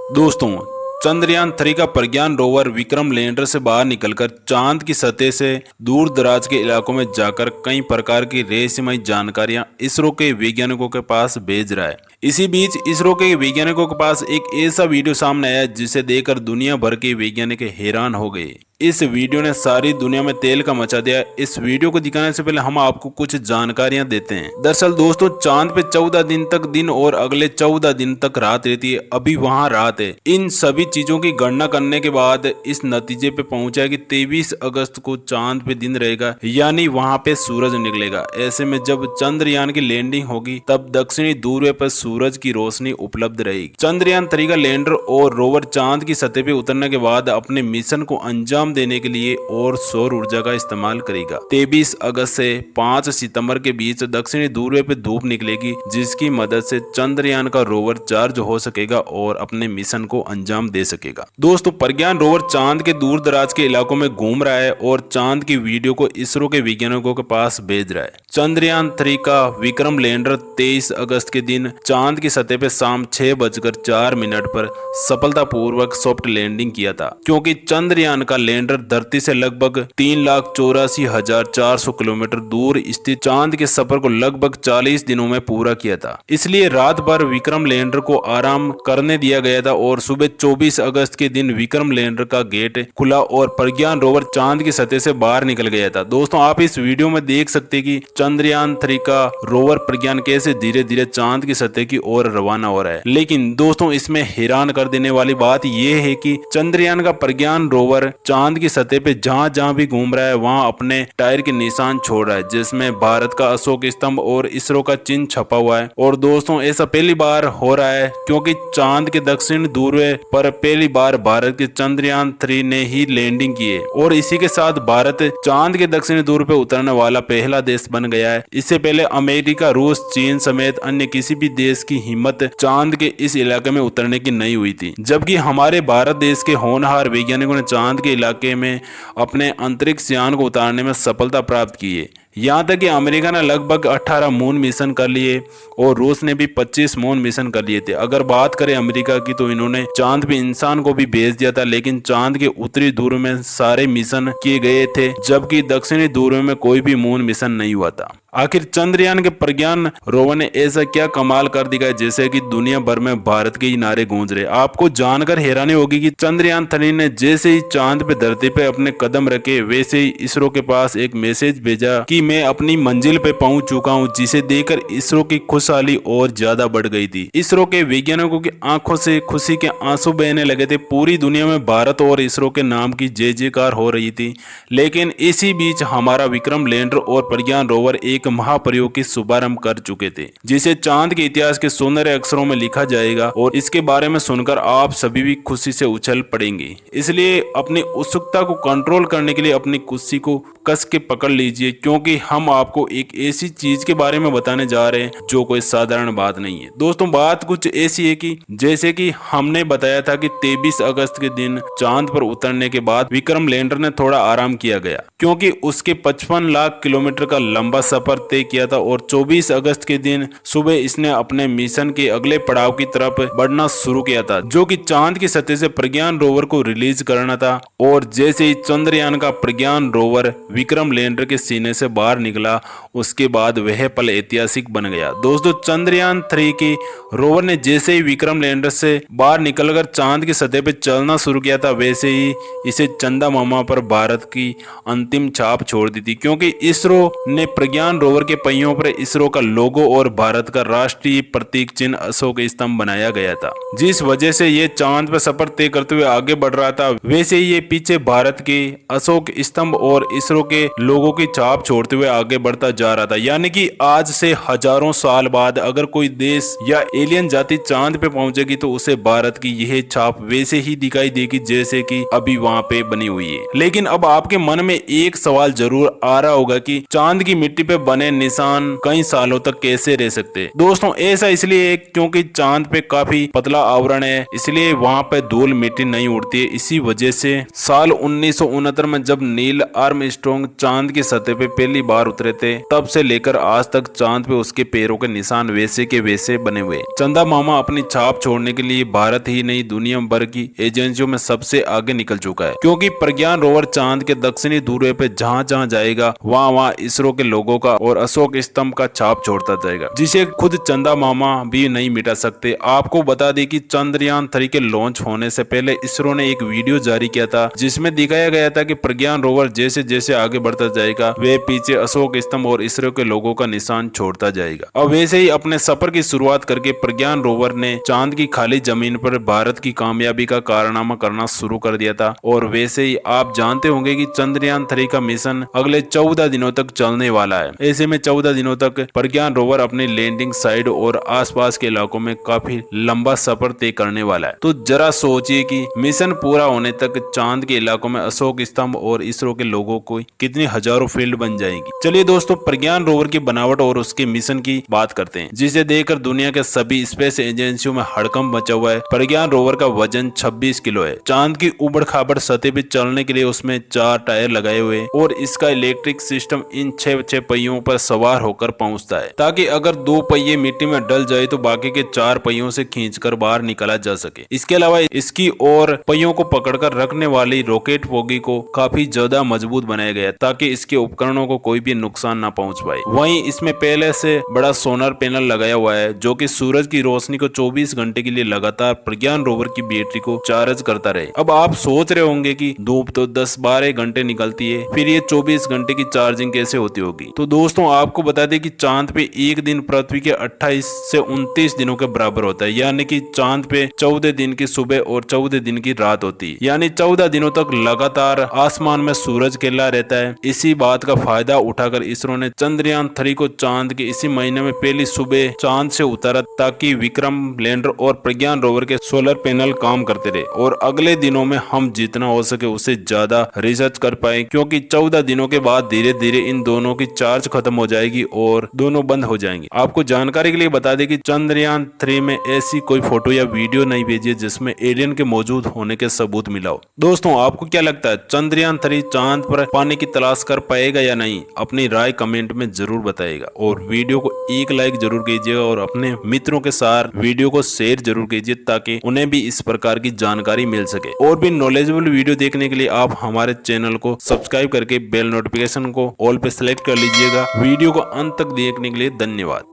दोस्तों, चंद्रयान 3 का प्रज्ञान rover Vikram lander से बाहर निकलकर चांद की सतह से दूर दराज के इलाकों में जाकर कई प्रकार की रहस्यमय जानकारियां इसरो के वैज्ञानिकों के पास भेज रहा है। इसी बीच इसरो के वैज्ञानिकों के पास एक ऐसा वीडियो सामने आया जिसे देखकर दुनिया भर के वैज्ञानिक हैरान हो गए। इस वीडियो ने सारी दुनिया में तेल का मचा दिया। इस वीडियो को दिखाने से पहले हम आपको कुछ जानकारियां देते हैं। दरअसल दोस्तों, चांद पे 14 दिन तक दिन और अगले 14 दिन तक रात रहती है। अभी वहां रात है। इन सभी चीजों की गणना करने के बाद इस नतीजे पे पहुंचा है कि 23 अगस्त को चांद पे दिन रहेगा, यानी वहां पे सूरज निकलेगा। ऐसे में जब चंद्रयान की लैंडिंग होगी तब दक्षिणी ध्रुव पर सूरज की रोशनी उपलब्ध रहेगी। चंद्रयान 3 का लैंडर और रोवर चांद की सतह पे उतरने के बाद अपने मिशन को अंजाम देने के लिए और सौर ऊर्जा का इस्तेमाल करेगा। 23 अगस्त से 5 सितंबर के बीच दक्षिणी ध्रुव पे धूप निकलेगी, जिसकी मदद से चंद्रयान का रोवर चार्ज हो सकेगा और अपने मिशन को अंजाम दे सकेगा। दोस्तों, प्रज्ञान रोवर चांद के दूर दराज के इलाकों में घूम रहा है और चांद की वीडियो को इसरो के वैज्ञानिकों के पास भेज रहा है। चंद्रयान 3 का विक्रम लैंडर 23 अगस्त के दिन चांद की सतह पे शाम 6:04 पर सफलतापूर्वक सॉफ्ट लैंडिंग किया था। क्योंकि चंद्रयान का लैंडर धरती से लगभग 3,84,400 किलोमीटर दूर स्थित चांद के सफर को लगभग 40 दिनों में पूरा किया था, इसलिए रात भर विक्रम लैंडर को आराम करने दिया गया था और सुबह 24 अगस्त के दिन विक्रम लैंडर का गेट खुला और प्रज्ञान रोवर चांद की सतह से बाहर निकल गया था। दोस्तों, आप इस वीडियो में देख सकते हैं कि चंद्रयान 3 का रोवर प्रज्ञान कैसे धीरे धीरे चांद की सतह की ओर रवाना हो रहा है। लेकिन दोस्तों, इसमें हैरान कर देने वाली बात यह है कि चंद्रयान का प्रज्ञान रोवर चांद की सतह पे जहां जहां भी घूम रहा है वहां अपने टायर के निशान छोड़ रहा है, जिसमें भारत का अशोक स्तंभ और इसरो का चिन्ह छपा हुआ है। और दोस्तों, ऐसा पहली बार हो रहा है क्योंकि चांद के दक्षिण ध्रुव पर पहली बार भारत के चंद्रयान 3 ने ही लैंडिंग की है और इसी के साथ भारत चांद के दक्षिणी ध्रुव पे उतरने वाला पहला देश बन गया है। इससे पहले अमेरिका, रूस, चीन समेत अन्य किसी भी देश की हिम्मत चांद के इस इलाके में उतरने की नहीं हुई थी, जबकि हमारे भारत देश के होनहार वैज्ञानिकों ने चांद के इलाके में अपने अंतरिक्ष यान को उतारने में सफलता प्राप्त की है। यहाँ तक कि अमेरिका ने लगभग 18 मून मिशन कर लिए और रूस ने भी 25 मून मिशन कर लिए थे। अगर बात करें अमेरिका की तो इन्होंने चांद पे इंसान को भी भेज दिया था, लेकिन चांद के उत्तरी ध्रुव में सारे मिशन किए गए थे, जबकि दक्षिणी ध्रुव में कोई भी मून मिशन नहीं हुआ था। आखिर चंद्रयान के प्रज्ञान रोवर ने ऐसा क्या कमाल कर दिखाया जैसे कि दुनिया भर में भारत के ही नारे गूंज रहे। आपको जानकर हैरानी होगी कि चंद्रयान 3 ने जैसे ही चांद पे धरती पे अपने कदम रखे वैसे ही इसरो के पास एक मैसेज भेजा कि मैं अपनी मंजिल पे पहुंच चुका हूं, जिसे देखकर इसरो की खुशहाली और ज्यादा बढ़ गई थी। इसरो के वैज्ञानिकों की आंखों से खुशी के आंसू बहने लगे थे। पूरी दुनिया में भारत और इसरो के नाम की जय जयकार हो रही थी। लेकिन इसी बीच हमारा विक्रम लैंडर और प्रज्ञान रोवर एक महाप्रयोग की शुभारंभ कर चुके थे, जिसे चांद के इतिहास के सुनहरे अक्षरों में लिखा जाएगा और इसके बारे में सुनकर आप सभी भी खुशी से उछल पड़ेंगे। इसलिए अपनी उत्सुकता को कंट्रोल करने के लिए अपनी खुशी को कस के पकड़ लीजिए, क्योंकि हम आपको एक ऐसी चीज के बारे में बताने जा रहे हैं जो कोई साधारण बात नहीं है। दोस्तों, बात कुछ ऐसी है कि जैसे कि हमने बताया था कि 23 अगस्त के दिन चांद पर उतरने के बाद विक्रम लैंडर ने थोड़ा आराम किया गया, क्योंकि उसके 55 लाख किलोमीटर का लंबा सफर तय किया था और 24 अगस्त के दिन सुबह इसने अपने मिशन के अगले पड़ाव की तरफ बढ़ना शुरू किया था, जो कि चांद की सतह से प्रज्ञान रोवर को रिलीज करना था। और जैसे ही चंद्रयान का प्रज्ञान रोवर विक्रम लैंडर के सीने से बाहर निकला, उसके बाद वह पल ऐतिहासिक बन गया। दोस्तों, चंद्रयान 3 की रोवर ने जैसे ही विक्रम लैंडर से बाहर निकलकर चांद की सतह पर चलना शुरू किया था, वैसे ही इसे चंदा मामा पर भारत की अंतिम छाप छोड़ दी थी, क्योंकि इसरो ने प्रज्ञान रोवर के पहियों पर इसरो का लोगो और भारत का राष्ट्रीय प्रतीक चिन्ह अशोक स्तंभ बनाया गया था। जिस वजह से ये चांद पर सफर तय करते हुए आगे बढ़ रहा था, वैसे ही ये पीछे भारत के अशोक स्तंभ और इसरो के लोगों की छाप छोड़ते हुए आगे बढ़ता जा रहा था। यानी कि आज से हजारों साल बाद अगर कोई देश या एलियन जाति चांद पे पहुंचेगी तो उसे भारत की यह छाप वैसे ही दिखाई देगी जैसे कि अभी वहां पे बनी हुई है। लेकिन अब आपके मन में एक सवाल जरूर आ रहा होगा कि चांद की मिट्टी पे बने निशान कई सालों तक कैसे रह सकते। दोस्तों, ऐसा इसलिए है क्योंकि चांद पे काफी पतला आवरण है, इसलिए वहां पे धूल मिट्टी नहीं उड़ती है। इसी वजह से साल 1969 में जब नील आर्मस्ट्रांग आर्मस्ट्रॉन्ग चांद की सतह पे पहली बार उतरे थे तब से लेकर आज तक चांद पे उसके पैरों के निशान वैसे के वैसे बने हुए। चंदा मामा अपनी छाप छोड़ने के लिए भारत ही नहीं दुनिया भर की एजेंसियों में सबसे आगे निकल चुका है, क्योंकि प्रज्ञान रोवर चांद के दक्षिणी ध्रुव पे जहाँ जहाँ जाएगा वहाँ इसरो के लोगों का और अशोक स्तंभ का छाप छोड़ता जाएगा, जिसे खुद चंदा मामा भी नहीं मिटा सकते। आपको बता दें कि चंद्रयान 3 के लॉन्च होने से पहले इसरो ने एक वीडियो जारी किया था जिसमें दिखाया गया था कि प्रज्ञान रोवर जैसे जैसे आगे बढ़ता जाएगा वे पीछे अशोक स्तंभ और इसरो के लोगों का निशान छोड़ता जाएगा। अब वैसे ही अपने सफर की शुरुआत करके प्रज्ञान रोवर ने चांद की खाली जमीन पर भारत की कामयाबी का कारनामा करना शुरू कर दिया था। और वैसे ही आप जानते होंगे कि चंद्रयान 3 का मिशन अगले 14 दिनों तक चलने वाला है। ऐसे में 14 दिनों तक प्रज्ञान रोवर अपनी लैंडिंग साइट और आसपास के इलाकों में काफी लंबा सफर तय करने वाला है। तो जरा सोचिए कि मिशन पूरा होने तक चांद के इलाकों में अशोक स्तंभ और इसरो के लोगों को कितनी हजारों फील्ड बन जाएगी। चलिए दोस्तों, प्रज्ञान रोवर की बनावट और उसके मिशन की बात करते हैं, जिसे देखकर दुनिया के सभी स्पेस एजेंसियों में हड़कंप मचा हुआ है। प्रज्ञान रोवर का वजन 26 किलो है। चांद की उबड़ खाबड़ सतह पे चलने के लिए उसमें 4 टायर लगाए हुए हैं और इसका इलेक्ट्रिक सिस्टम इन 6 पहियों पर सवार होकर पहुंचता है, ताकि अगर 2 पहिए मिट्टी में डल जाए तो बाकी के 4 पहियों से खींचकर बाहर निकाला जा सके। इसके अलावा इसकी और पहियों को पकड़कर रखने वाली रॉकेट बोगी को काफी ज्यादा मजबूत बनाया गया ताकि इसके उपकरणों को कोई भी नुकसान न पहुंच पाए। वहीं इसमें पहले से बड़ा सोलर पैनल लगाया हुआ है जो कि सूरज की रोशनी को 24 घंटे के लिए लगातार प्रज्ञान रोवर की बैटरी को चार्ज करता रहे। अब आप सोच रहे होंगे कि धूप तो 10-12 घंटे निकलती है, फिर ये 24 घंटे की चार्जिंग कैसे होती होगी। तो दोस्तों आपको बता दें कि चांद पे एक दिन पृथ्वी के 28 से 29 दिनों के बराबर होता है, यानी कि चांद पे 14 दिन की सुबह और 14 दिन की रात होती है, यानी 14 दिनों तक लगातार आसमान में सूरज खिला रहता है। इसी बात का फायदा उठाकर इसरो ने चंद्रयान 3 को चांद के इसी महीने में पहली सुबह चांद से उतारा ताकि विक्रम लैंडर और प्रज्ञान रोवर के सोलर पैनल काम करते रहे और अगले दिनों में हम जितना हो सके उससे ज्यादा रिसर्च कर पाए, क्योंकि 14 दिनों के बाद धीरे धीरे इन दोनों की चार्ज खत्म हो जाएगी और दोनों बंद हो जाएंगी। आपको जानकारी के लिए बता दें कि चंद्रयान 3 में ऐसी कोई फोटो या वीडियो नहीं भेजी है जिसमें एलियन के मौजूद होने के सबूत मिला हो। दोस्तों आपको क्या लगता है, चंद्रयान 3 चांद पर पानी की तलाश कर पाएगा या नहीं? अपनी राय कमेंट में जरूर बताइएगा और वीडियो को एक लाइक जरूर कीजिएगा और अपने मित्रों के साथ वीडियो को शेयर जरूर कीजिए ताकि उन्हें भी इस प्रकार की जानकारी मिल सके। और भी नॉलेजेबल वीडियो देखने के लिए आप हमारे चैनल को सब्सक्राइब करके बेल नोटिफिकेशन को ऑल पे सिलेक्ट कर लीजिएगा। वीडियो को अंत तक देखने के लिए धन्यवाद।